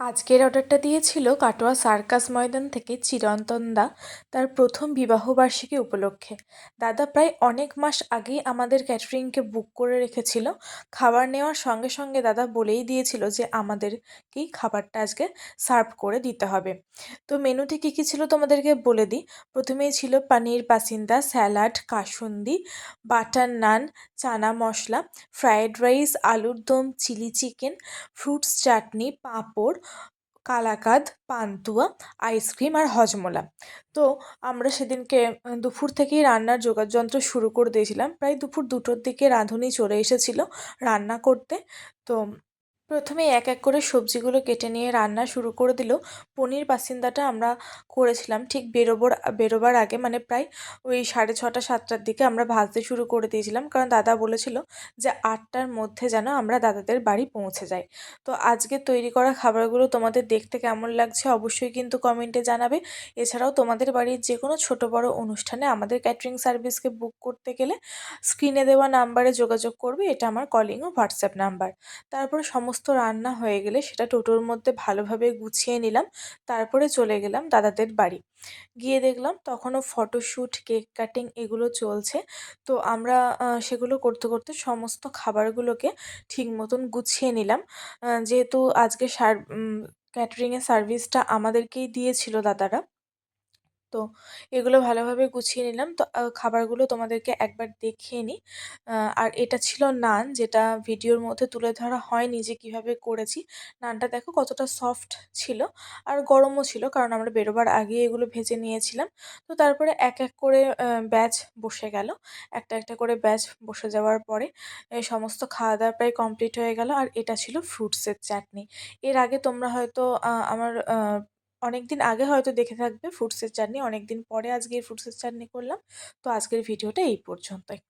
আজকের অর্ডারটা দিয়েছিল কাটোয়া সার্কাস ময়দান থেকে চিরন্তন দা তার প্রথম বিবাহবার্ষিকী উপলক্ষে। দাদা প্রায় অনেক মাস আগেই আমাদের ক্যাটারিংকে বুক করে রেখেছিল। খাবার নেওয়ার সঙ্গে সঙ্গে দাদা বলেই দিয়েছিল যে আমাদেরকেই খাবারটা আজকে সার্ভ করে দিতে হবে। তো মেনুতে কী কী ছিল তোমাদেরকে বলে দিই। প্রথমেই ছিল পানির পাসিন্দা, স্যালাড, কাসুন্দি, বাটার নান, চানা মশলা, ফ্রায়েড রাইস, আলুর দম, চিলি চিকেন, ফ্রুটস চাটনি, পাঁপড়, কালাকাঁদ, পান্তুয়া, আইসক্রিম আর হজমোলা। তো আমরা সেদিনকে দুপুর থেকেই রান্নার যোগাড়যন্ত্র শুরু করে দিয়েছিলাম। প্রায় দুপুর 2টোর দিকে রাঁধুনি চলে এসেছিল রান্না করতে। তো প্রথমেই এক এক করে সবজিগুলো কেটে নিয়ে রান্না শুরু করে দিল। পনির পাসিন্দাটা আমরা করেছিলাম ঠিক বেরোবার আগে, মানে প্রায় ওই 6:30 7টার দিকে আমরা ভাজতে শুরু করে দিয়েছিলাম, কারণ দাদা বলেছিল যে 8টার মধ্যে যেন আমরা দাদাদের বাড়ি পৌঁছে যাই। তো আজকে তৈরি করা খাবারগুলো তোমাদের দেখতে কেমন লাগছে অবশ্যই কিন্তু কমেন্টে জানাবে। এছাড়াও তোমাদের বাড়ির যে কোনো ছোটো বড়ো অনুষ্ঠানে আমাদের ক্যাটারিং সার্ভিসকে বুক করতে গেলে স্ক্রিনে দেওয়া নাম্বারে যোগাযোগ করবে। এটা আমার কলিং ও হোয়াটসঅ্যাপ নাম্বার। তারপরে সমস্ত রান্না হয়ে গেলে সেটা টোটোর মধ্যে ভালোভাবে গুছিয়ে নিলাম। তারপরে চলে গেলাম দাদাদের বাড়ি। গিয়ে দেখলাম তখনও ফটোশ্যুট, কেক কাটিং এগুলো চলছে। তো আমরা সেগুলো করতে করতে সমস্ত খাবারগুলোকে ঠিক মতন গুছিয়ে নিলাম। যেহেতু আজকে ক্যাটারিংয়ের সার্ভিসটা আমাদেরকেই দিয়েছিল দাদারা। তো এগুলো ভালোভাবে গুছিয়ে নিলাম। তো খাবারগুলো তোমাদেরকে একবার দেখিয়ে নিই। আর এটা ছিল নান, যেটা ভিডিওর মধ্যে তুলে ধরা হয়নি যে কীভাবে করেছি। নানটা দেখো কতটা সফট ছিল আর গরমও ছিল, কারণ আমরা বেরোবার আগেই এগুলো ভেজে নিয়েছিলাম। তো তারপরে এক এক করে ব্যাচ বসে গেল। একটা একটা করে ব্যাচ বসে যাওয়ার পরে সমস্ত খাওয়া দাওয়া প্রায় কমপ্লিট হয়ে গেল। আর এটা ছিল ফ্রুটসের চাটনি। এর আগে তোমরা হয়তো আমার অনেকদিন আগে হয়তো দেখে থাকবে ফ্রুটসের চাটনি। অনেকদিন পরে আজকে এই ফ্রুটসের চাটনি করলাম। তো আজকের ভিডিওটা এই পর্যন্তই।